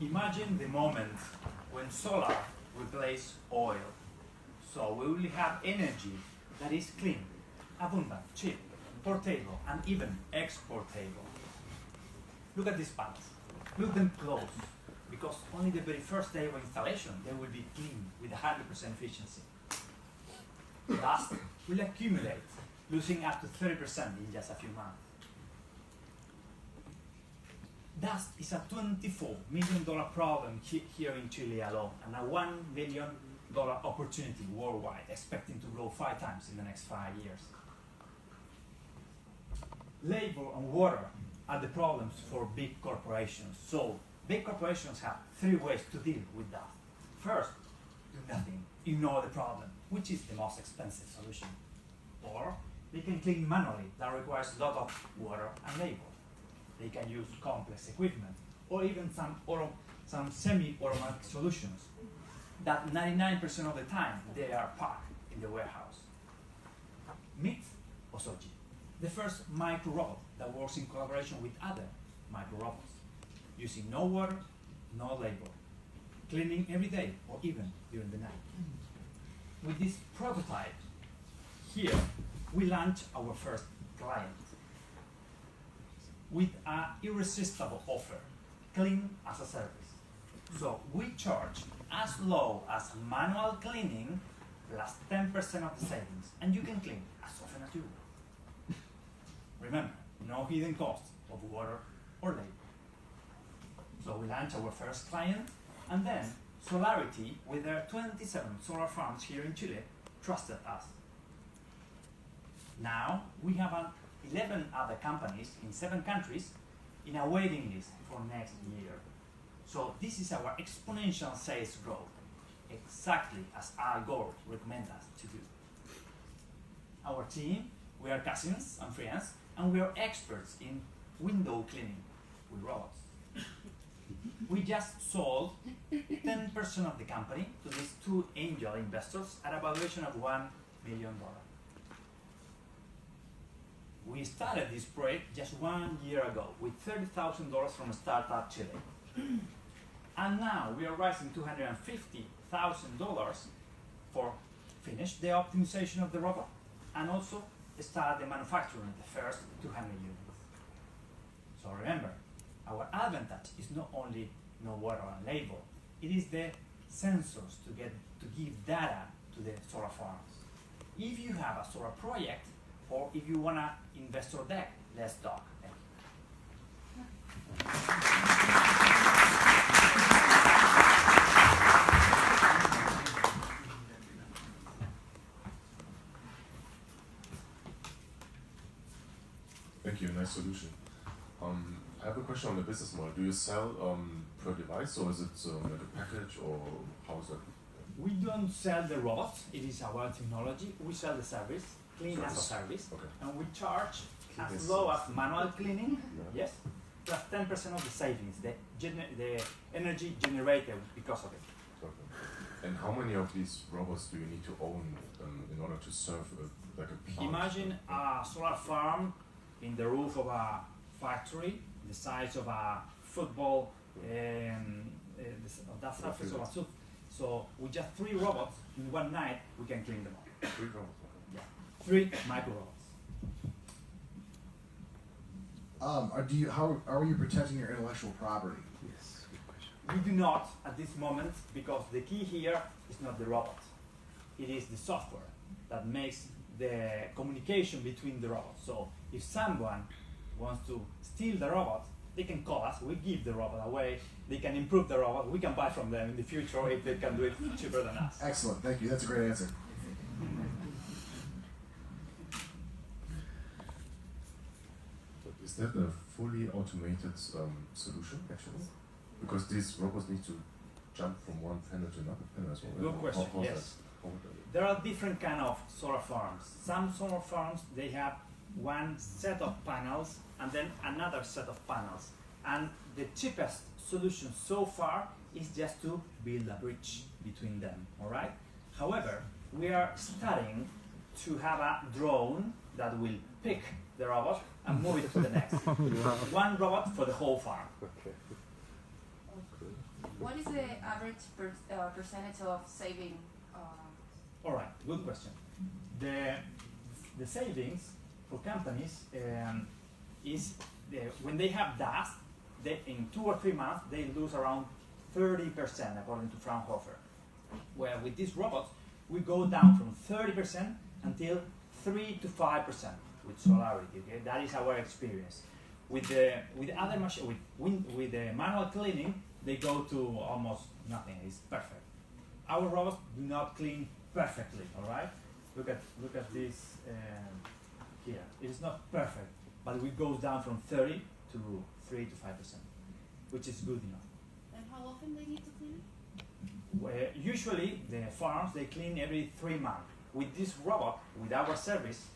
Imagine the moment when solar replaces oil. So we will have energy that is clean, abundant, cheap, portable, and even exportable. Look at these panels. Look them close, because only the very first day of installation they will be clean with 100% efficiency. Dust will accumulate, losing up to 30% in just a few months. Dust is a $24 million problem here in Chile alone, and a $1 billion opportunity worldwide, expecting to grow 5 times in the next 5 years. Labor and water are the problems for big corporations. So big corporations have 3 ways to deal with that. First, do nothing, ignore the problem, which is the most expensive solution. Or they can clean manually, that requires a lot of water and labor. They can use complex equipment, or even some semi-automatic solutions that 99% of the time they are packed in the warehouse. Meet Osoji, the first micro-robot that works in collaboration with other micro-robots, using no water, no labor, cleaning every day or even during the night. With this prototype, here we launch our first client with an irresistible offer, clean as a service. So we charge as low as manual cleaning plus 10% of the savings, and you can clean as often as you want. Remember, no hidden costs of water or labor. So we launch our first client, and then Solarity, with their 27 solar farms here in Chile, trusted us. Now we have 11 other companies in 7 countries in a waiting list for next year. So this is our exponential sales growth, exactly as Al Gore recommended us to do. Our team, we are cousins and friends, and we are experts in window cleaning with robots. We just sold 10% of the company to these 2 angel investors at a valuation of $1 million. We started this project just 1 year ago with $30,000 from Startup Chile. And now we are raising $250,000 for finish the optimization of the robot and also start the manufacturing of the first 200 units. So remember, our advantage is not only no water and labor, it is the sensors to give data to the solar farms. If you have a solar project, or if you want to investor deck, let's talk. Thank you, nice solution. I have a question on the business model. Do you sell per device, or is it like a package, or how is that? We don't sell the robots, it is our technology. We sell the service, clean as a service, okay. And we charge as low as manual cleaning, yes, plus 10% of the savings, the energy generated because of it. Okay. And how many of these robots do you need to own in order to serve like a plant? Imagine a solar farm in the roof of a factory, the size of a football, that surface of a soup. So with just 3 robots in one night, we can clean them all. 3 robots? Yeah, 3 micro robots. How are you protecting your intellectual property? Yes, good question. We do not at this moment, because the key here is not the robot. It is the software that makes the communication between the robots. So if someone wants to steal the robot, they can call us, we give the robot away, they can improve the robot, we can buy from them in the future if they can do it cheaper than us. Excellent, thank you, that's a great answer. Is that a fully automated solution, actually? Because these robots need to jump from one panel to another panel as well. Good question, yes. There are different kind of solar farms. Some solar farms, they have one set of panels and then another set of panels. And the cheapest solution so far is just to build a bridge between them, all right? However, we are studying to have a drone that will pick the robot and move it to the next. One robot for the whole farm. Okay. What is the average percentage of saving? All right, good question. The savings for companies is when they have dust, they, in 2 or 3 months they lose around 30% according to Fraunhofer. Where with these robots we go down from 30% until 3 to 5% with solarity. Okay, that is our experience. With other machines, with the manual cleaning, they go to almost nothing. It's perfect. Our robots do not clean perfectly. All right. Look at this here. It is not perfect, but it goes down from 30 to 3 to 5%, which is good enough. And how often they need to clean? Usually the farms they clean every 3 months. With this robot, with our service,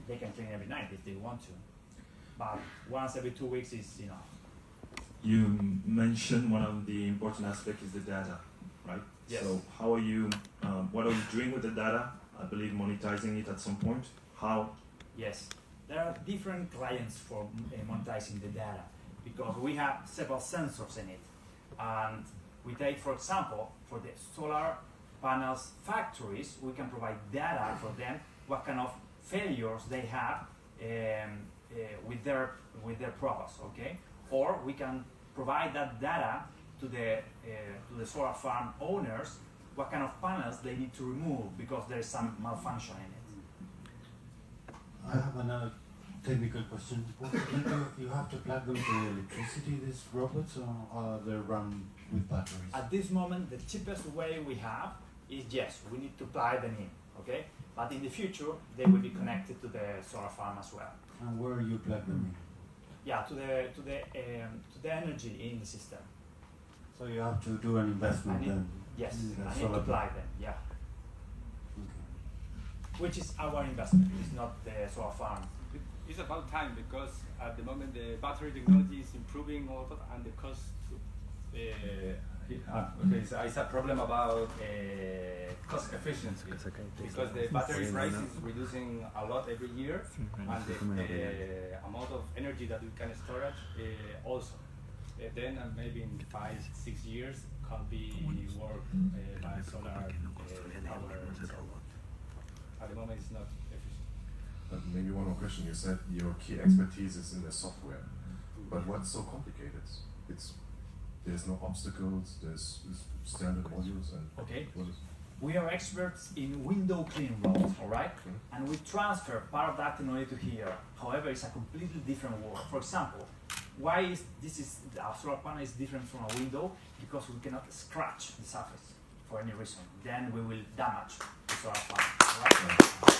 they can clean every night if they want to, but once every 2 weeks is enough. You mentioned one of the important aspects is the data, right? Yes. So how are you, what are you doing with the data? I believe monetizing it at some point. How? Yes, there are different clients for monetizing the data because we have several sensors in it, and we take, for example, for the solar panels factories, we can provide data for them, what kind of failures they have with their products, okay? Or we can provide that data to the solar farm owners, what kind of panels they need to remove because there is some malfunction in it. I have another technical question. You have to plug them to electricity, these robots, or they run with batteries? At this moment, the cheapest way we have is yes, we need to plug them in, okay? But in the future, they will be connected to the solar farm as well. And where you plug them in? Yeah, to the energy in the system. So you have to do an investment then? Yes, in the I need solar to plug panel. them, yeah. Okay. Which is our investment, it's not the solar farm. It's about time because at the moment the battery technology is improving a lot and the cost. Okay, so it's a problem about cost efficiency because the battery price is reducing a lot every year and the amount of energy that we can storage also. Then maybe in 5-6 years can be worked by solar power. So at the moment it's not efficient. Maybe one more question. You said your key expertise is in the software, but what's so complicated? There's no obstacles. There's standard modules and Okay. what is? We are experts in window clean robots, all right? And we transfer part of that technology to here. However, it's a completely different world. For example, why is our solar panel is different from a window? Because we cannot scratch the surface for any reason. Then we will damage the solar panel, all right?